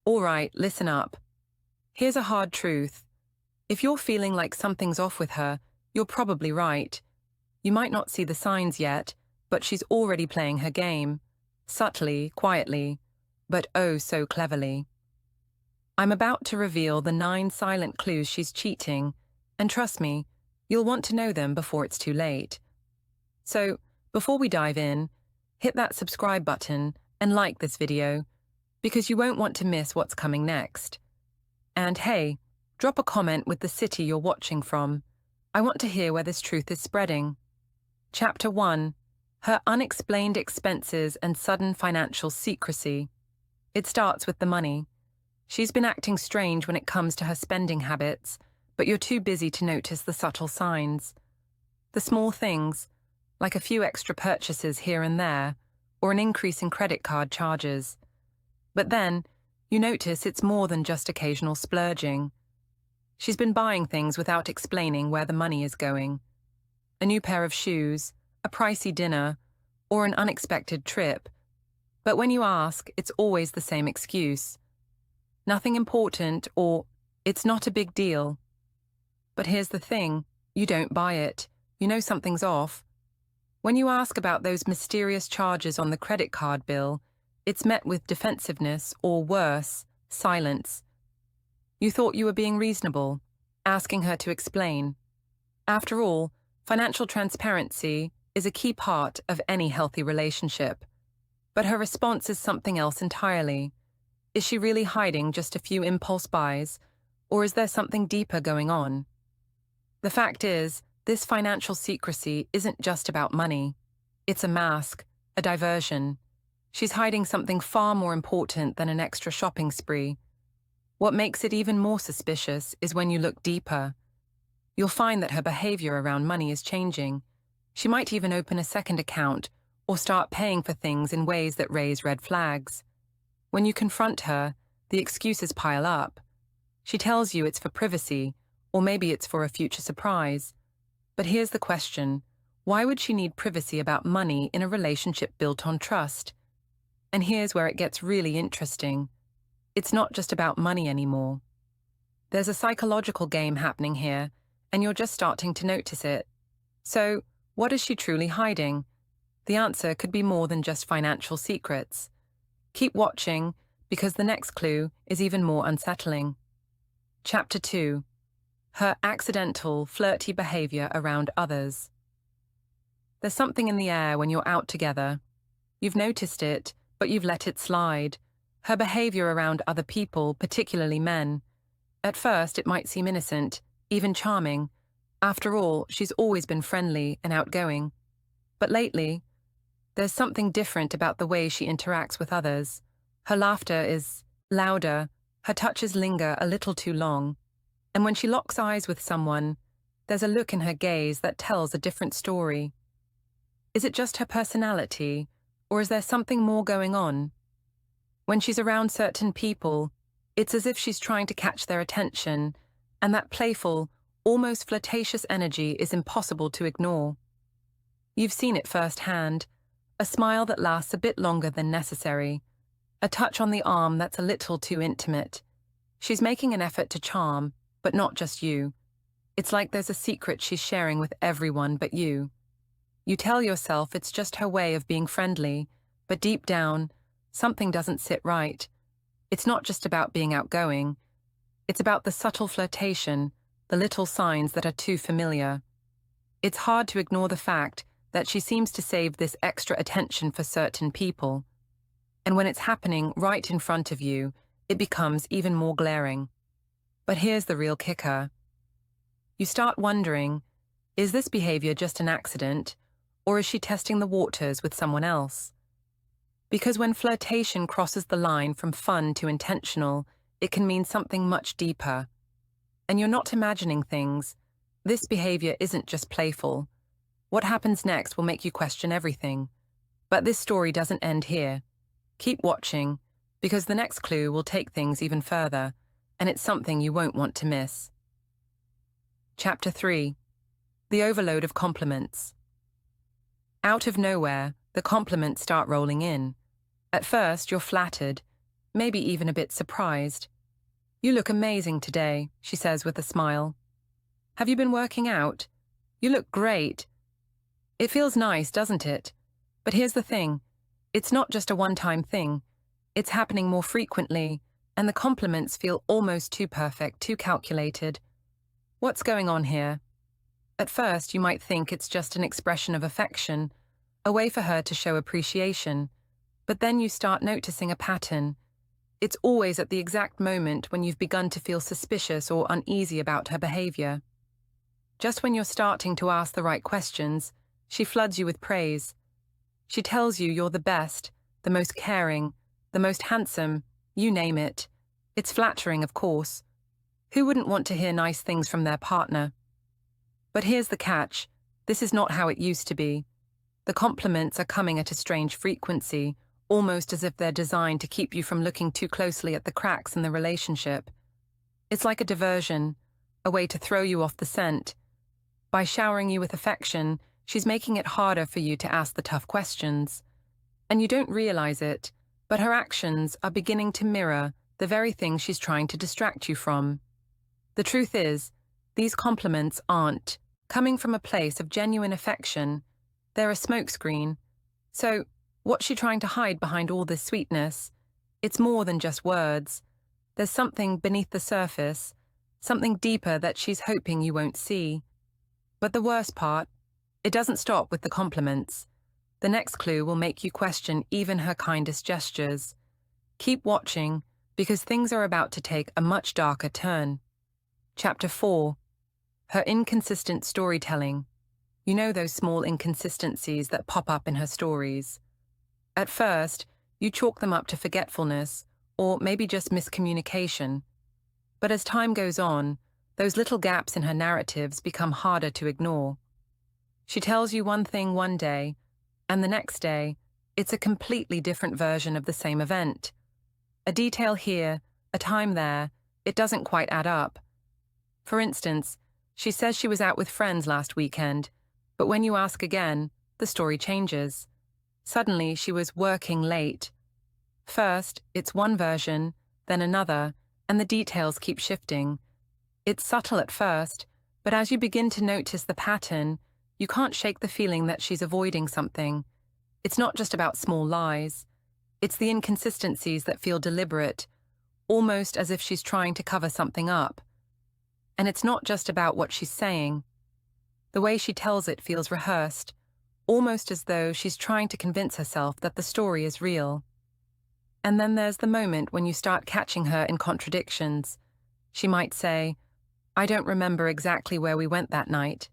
All right, listen up. Here's a hard truth. If you're feeling like something's off with her, you're probably right. You might not see the signs yet, but she's already playing her game. Subtly, quietly, but oh so cleverly. I'm about to reveal the 9 silent clues she's cheating, and trust me, you'll want to know them before it's too late. So, before we dive in, hit that subscribe button and like this video, because you won't want to miss what's coming next. And hey, drop a comment with the city you're watching from. I want to hear where this truth is spreading. Chapter 1. Her unexplained expenses and sudden financial secrecy. It starts with the money. She's been acting strange when it comes to her spending habits, but you're too busy to notice the subtle signs. The small things, like a few extra purchases here and there, or an increase in credit card charges. But then, you notice it's more than just occasional splurging. She's been buying things without explaining where the money is going. A new pair of shoes, a pricey dinner, or an unexpected trip. But when you ask, it's always the same excuse. Nothing important, or it's not a big deal. But here's the thing, you don't buy it. You know something's off. When you ask about those mysterious charges on the credit card bill, it's met with defensiveness, or worse, silence. You thought you were being reasonable, asking her to explain. After all, financial transparency is a key part of any healthy relationship. But her response is something else entirely. Is she really hiding just a few impulse buys, or is there something deeper going on? The fact is, this financial secrecy isn't just about money. It's a mask, a diversion. She's hiding something far more important than an extra shopping spree. What makes it even more suspicious is when you look deeper. You'll find that her behavior around money is changing. She might even open a second account or start paying for things in ways that raise red flags. When you confront her, the excuses pile up. She tells you it's for privacy, or maybe it's for a future surprise. But here's the question. Why would she need privacy about money in a relationship built on trust? And here's where it gets really interesting. It's not just about money anymore. There's a psychological game happening here, and you're just starting to notice it. So, what is she truly hiding? The answer could be more than just financial secrets. Keep watching, because the next clue is even more unsettling. Chapter 2. Her accidental, flirty behavior around others. There's something in the air when you're out together. You've noticed it, but you've let it slide. Her behavior around other people, particularly men. At first, it might seem innocent, even charming. After all, she's always been friendly and outgoing. But lately, there's something different about the way she interacts with others. Her laughter is louder, her touches linger a little too long. And when she locks eyes with someone, there's a look in her gaze that tells a different story. Is it just her personality, or is there something more going on? When she's around certain people, it's as if she's trying to catch their attention, and that playful, almost flirtatious energy is impossible to ignore. You've seen it firsthand, a smile that lasts a bit longer than necessary, a touch on the arm that's a little too intimate. She's making an effort to charm, but not just you. It's like there's a secret she's sharing with everyone but you. You tell yourself it's just her way of being friendly, but deep down, something doesn't sit right. It's not just about being outgoing. It's about the subtle flirtation, the little signs that are too familiar. It's hard to ignore the fact that she seems to save this extra attention for certain people. And when it's happening right in front of you, it becomes even more glaring. But here's the real kicker. You start wondering, is this behavior just an accident, or is she testing the waters with someone else? Because when flirtation crosses the line from fun to intentional, it can mean something much deeper. And you're not imagining things. This behavior isn't just playful. What happens next will make you question everything. But this story doesn't end here. Keep watching, because the next clue will take things even further, and it's something you won't want to miss. Chapter 3. The overload of compliments. Out of nowhere, the compliments start rolling in. At first, you're flattered. maybe even a bit surprised. "You look amazing today," she says with a smile. "Have you been working out? You look great." It feels nice, doesn't it? But here's the thing. It's not just a one-time thing. It's happening more frequently, and the compliments feel almost too perfect, too calculated. What's going on here? At first, you might think it's just an expression of affection, a way for her to show appreciation. But then you start noticing a pattern. It's always at the exact moment when you've begun to feel suspicious or uneasy about her behavior. Just when you're starting to ask the right questions, she floods you with praise. She tells you you're the best, the most caring, the most handsome, you name it. It's flattering, of course. Who wouldn't want to hear nice things from their partner? But here's the catch. This is not how it used to be. The compliments are coming at a strange frequency, almost as if they're designed to keep you from looking too closely at the cracks in the relationship. It's like a diversion, a way to throw you off the scent. By showering you with affection, she's making it harder for you to ask the tough questions. And you don't realize it, but her actions are beginning to mirror the very thing she's trying to distract you from. The truth is, these compliments aren't coming from a place of genuine affection. They're a smokescreen. So, what's she trying to hide behind all this sweetness? It's more than just words. There's something beneath the surface, something deeper that she's hoping you won't see. But the worst part, it doesn't stop with the compliments. The next clue will make you question even her kindest gestures. Keep watching, because things are about to take a much darker turn. Chapter 4. Her inconsistent storytelling. You know those small inconsistencies that pop up in her stories. At first, you chalk them up to forgetfulness, or maybe just miscommunication. But as time goes on, those little gaps in her narratives become harder to ignore. She tells you one thing one day, and the next day, it's a completely different version of the same event. A detail here, a time there, it doesn't quite add up. For instance, she says she was out with friends last weekend, but when you ask again, the story changes. Suddenly, she was working late. First, it's one version, then another, and the details keep shifting. It's subtle at first, but as you begin to notice the pattern, you can't shake the feeling that she's avoiding something. It's not just about small lies. It's the inconsistencies that feel deliberate, almost as if she's trying to cover something up. And it's not just about what she's saying. The way she tells it feels rehearsed, almost as though she's trying to convince herself that the story is real. And then there's the moment when you start catching her in contradictions. She might say, "I don't remember exactly where we went that night."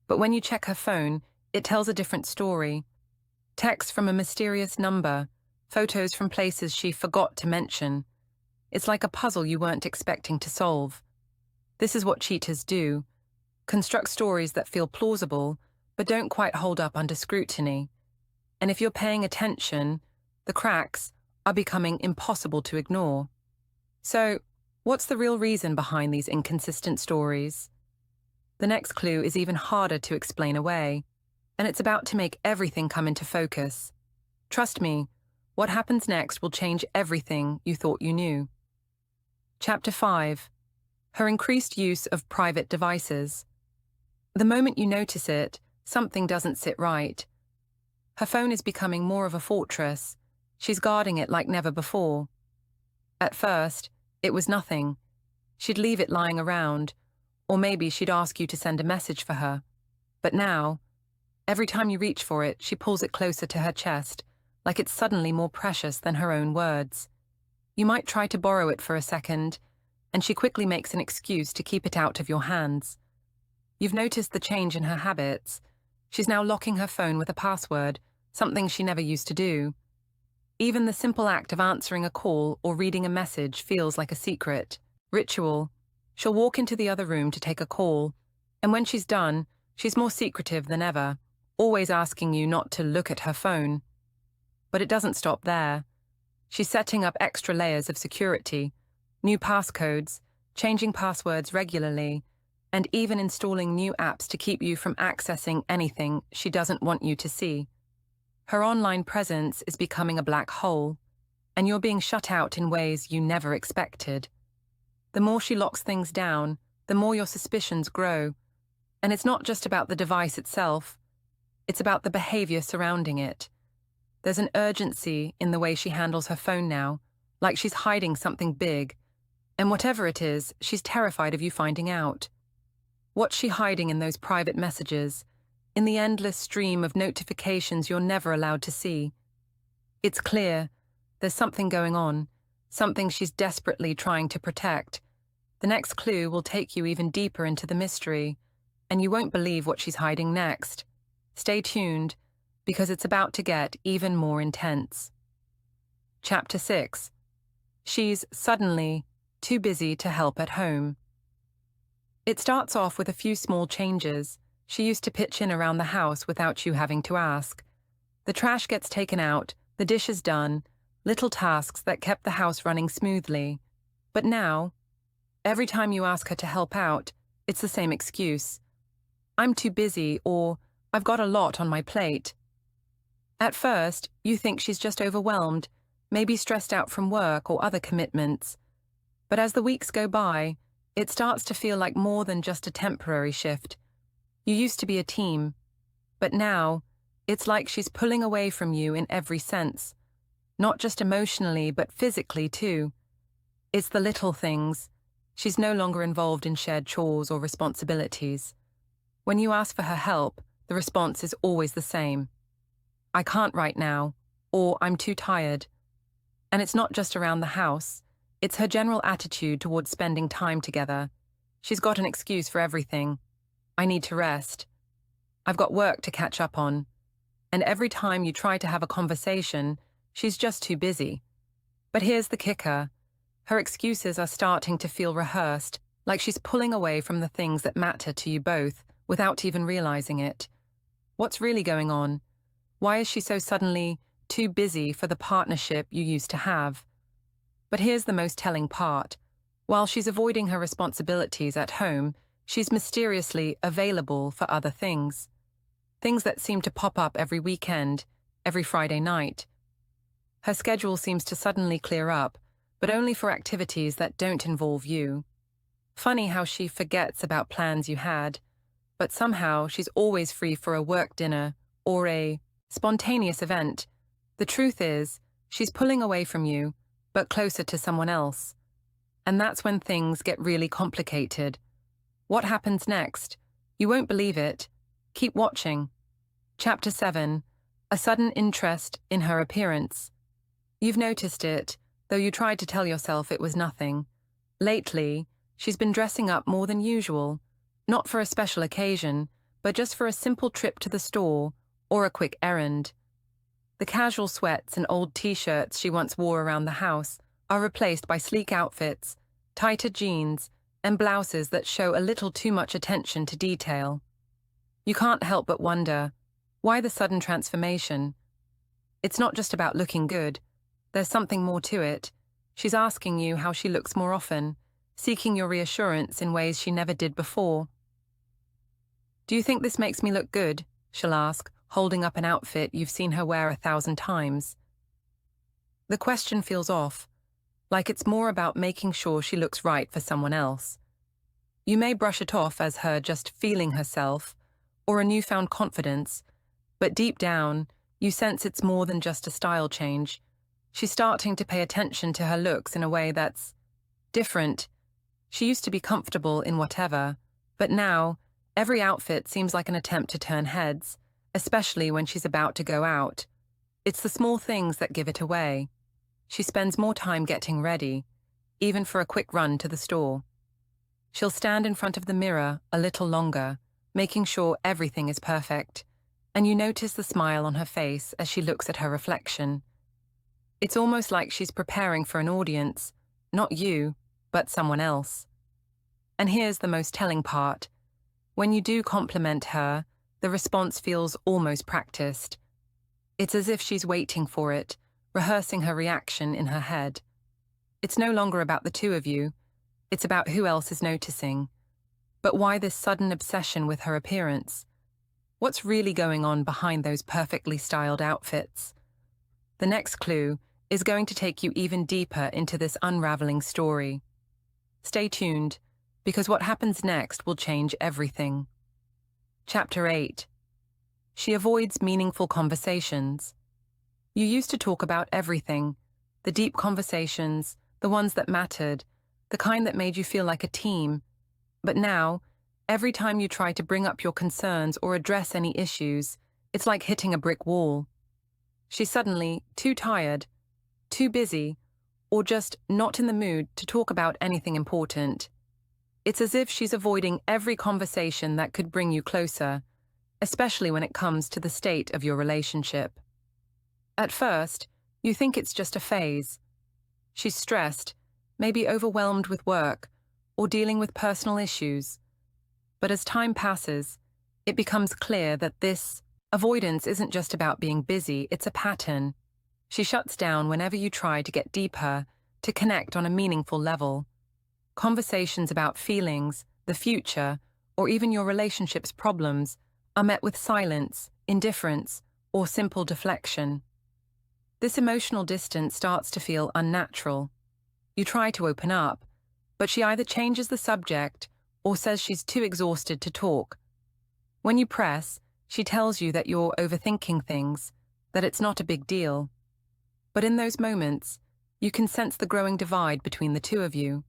But when you check her phone, it tells a different story. Texts from a mysterious number, photos from places she forgot to mention. It's like a puzzle you weren't expecting to solve. This is what cheaters do. Construct stories that feel plausible, but don't quite hold up under scrutiny. And if you're paying attention, the cracks are becoming impossible to ignore. So, what's the real reason behind these inconsistent stories? The next clue is even harder to explain away, and it's about to make everything come into focus. Trust me, what happens next will change everything you thought you knew. Chapter 5. Her increased use of private devices. The moment you notice it, something doesn't sit right. Her phone is becoming more of a fortress. She's guarding it like never before. At first, it was nothing. She'd leave it lying around, or maybe she'd ask you to send a message for her. But now, every time you reach for it, she pulls it closer to her chest, like it's suddenly more precious than her own words. You might try to borrow it for a second, and she quickly makes an excuse to keep it out of your hands. You've noticed the change in her habits. She's now locking her phone with a password, something she never used to do. Even the simple act of answering a call or reading a message feels like a secret. Ritual. She'll walk into the other room to take a call, and when she's done, she's more secretive than ever, always asking you not to look at her phone. But it doesn't stop there. She's setting up extra layers of security, new passcodes, changing passwords regularly, and even installing new apps to keep you from accessing anything she doesn't want you to see. Her online presence is becoming a black hole. and you're being shut out in ways you never expected. The more she locks things down, the more your suspicions grow. And it's not just about the device itself, it's about the behavior surrounding it. There's an urgency in the way she handles her phone now, like she's hiding something big. And whatever it is, she's terrified of you finding out. What's she hiding in those private messages, in the endless stream of notifications you're never allowed to see? It's clear, there's something going on, something she's desperately trying to protect. The next clue will take you even deeper into the mystery, and you won't believe what she's hiding next. Stay tuned, because it's about to get even more intense. Chapter 6. She's suddenly too busy to help at home. It starts off with a few small changes. She used to pitch in around the house without you having to ask. The trash gets taken out, the dishes done, little tasks that kept the house running smoothly. But now, every time you ask her to help out, it's the same excuse. I'm too busy, or I've got a lot on my plate. At first, you think she's just overwhelmed, maybe stressed out from work or other commitments. But as the weeks go by, it starts to feel like more than just a temporary shift. You used to be a team, but now, it's like she's pulling away from you in every sense. Not just emotionally, but physically too. It's the little things. She's no longer involved in shared chores or responsibilities. When you ask for her help, the response is always the same. I can't right now, or I'm too tired. And it's not just around the house, it's her general attitude towards spending time together. She's got an excuse for everything. I need to rest. I've got work to catch up on. And every time you try to have a conversation, she's just too busy. But here's the kicker. Her excuses are starting to feel rehearsed, like she's pulling away from the things that matter to you both, without even realizing it. What's really going on? Why is she so suddenly too busy for the partnership you used to have? But here's the most telling part. While she's avoiding her responsibilities at home, she's mysteriously available for other things. Things that seem to pop up every weekend, every Friday night. Her schedule seems to suddenly clear up, but only for activities that don't involve you. Funny how she forgets about plans you had, but somehow she's always free for a work dinner or a spontaneous event. The truth is, she's pulling away from you, but closer to someone else. And that's when things get really complicated. What happens next? You won't believe it. Keep watching. Chapter 7. A sudden interest in her appearance. You've noticed it, though you tried to tell yourself it was nothing. Lately, she's been dressing up more than usual, not for a special occasion, but just for a simple trip to the store or a quick errand. The casual sweats and old t-shirts she once wore around the house are replaced by sleek outfits, tighter jeans, and blouses that show a little too much attention to detail. You can't help but wonder, why the sudden transformation? It's not just about looking good. There's something more to it. She's asking you how she looks more often, seeking your reassurance in ways she never did before. Do you think this makes me look good? She'll ask, holding up an outfit you've seen her wear 1,000 times. The question feels off, like it's more about making sure she looks right for someone else. You may brush it off as her just feeling herself, or a newfound confidence, but deep down, you sense it's more than just a style change. She's starting to pay attention to her looks in a way that's different. She used to be comfortable in whatever, but now, every outfit seems like an attempt to turn heads, especially when she's about to go out. It's the small things that give it away. She spends more time getting ready, even for a quick run to the store. She'll stand in front of the mirror a little longer, making sure everything is perfect, and you notice the smile on her face as she looks at her reflection. It's almost like she's preparing for an audience, not you, but someone else. And here's the most telling part. When you do compliment her, the response feels almost practiced. It's as if she's waiting for it, rehearsing her reaction in her head. It's no longer about the two of you, it's about who else is noticing. But why this sudden obsession with her appearance? What's really going on behind those perfectly styled outfits? The next clue, is going to take you even deeper into this unraveling story. Stay tuned, because what happens next will change everything. Chapter 8. She avoids meaningful conversations. You used to talk about everything, the deep conversations, the ones that mattered, the kind that made you feel like a team. But now, every time you try to bring up your concerns or address any issues, it's like hitting a brick wall. She's suddenly too tired, too busy, or just not in the mood to talk about anything important. It's as if she's avoiding every conversation that could bring you closer, especially when it comes to the state of your relationship. At first, you think it's just a phase. She's stressed, maybe overwhelmed with work, or dealing with personal issues. But as time passes, it becomes clear that this avoidance isn't just about being busy, it's a pattern. She shuts down whenever you try to get deeper, to connect on a meaningful level. Conversations about feelings, the future, or even your relationship's problems are met with silence, indifference, or simple deflection. This emotional distance starts to feel unnatural. You try to open up, but she either changes the subject or says she's too exhausted to talk. When you press, she tells you that you're overthinking things, that it's not a big deal. But in those moments, you can sense the growing divide between the two of you.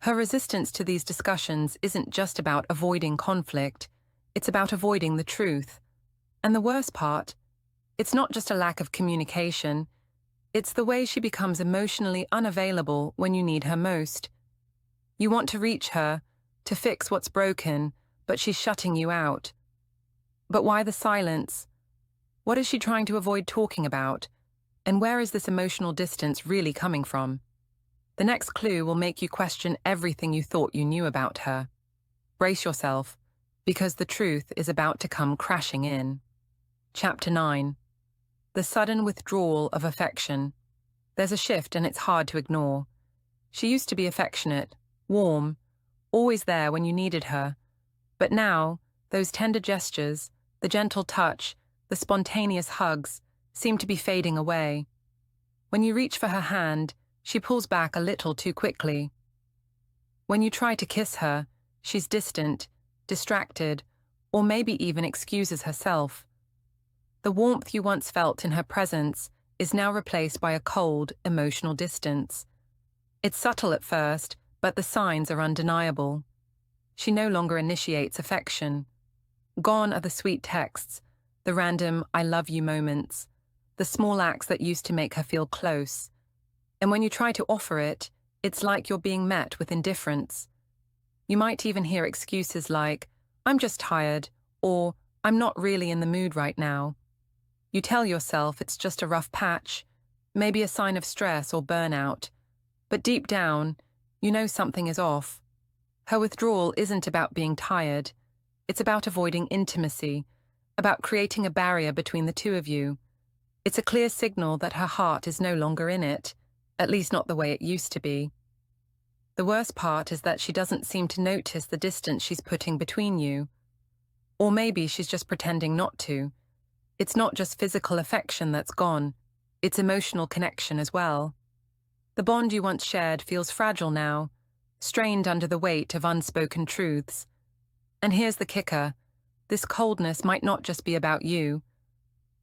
Her resistance to these discussions isn't just about avoiding conflict, it's about avoiding the truth. And the worst part, it's not just a lack of communication, it's the way she becomes emotionally unavailable when you need her most. You want to reach her, to fix what's broken, but she's shutting you out. But why the silence? What is she trying to avoid talking about? And where is this emotional distance really coming from? The next clue will make you question everything you thought you knew about her. Brace yourself, because the truth is about to come crashing in. Chapter 9. The sudden withdrawal of affection. There's a shift and it's hard to ignore. She used to be affectionate, warm, always there when you needed her. But now, those tender gestures, the gentle touch, the spontaneous hugs, seem to be fading away. When you reach for her hand, she pulls back a little too quickly. When you try to kiss her, she's distant, distracted, or maybe even excuses herself. The warmth you once felt in her presence is now replaced by a cold, emotional distance. It's subtle at first, but the signs are undeniable. She no longer initiates affection. Gone are the sweet texts, the random "I love you" moments, the small acts that used to make her feel close. And when you try to offer it, it's like you're being met with indifference. You might even hear excuses like, "I'm just tired," or "I'm not really in the mood right now." You tell yourself it's just a rough patch, maybe a sign of stress or burnout. But deep down, you know something is off. Her withdrawal isn't about being tired. It's about avoiding intimacy, about creating a barrier between the two of you. It's a clear signal that her heart is no longer in it, at least not the way it used to be. The worst part is that she doesn't seem to notice the distance she's putting between you. Or maybe she's just pretending not to. It's not just physical affection that's gone, it's emotional connection as well. The bond you once shared feels fragile now, strained under the weight of unspoken truths. And here's the kicker, this coldness might not just be about you.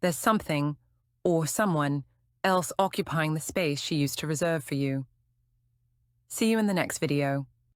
There's something, or someone, else occupying the space she used to reserve for you. See you in the next video.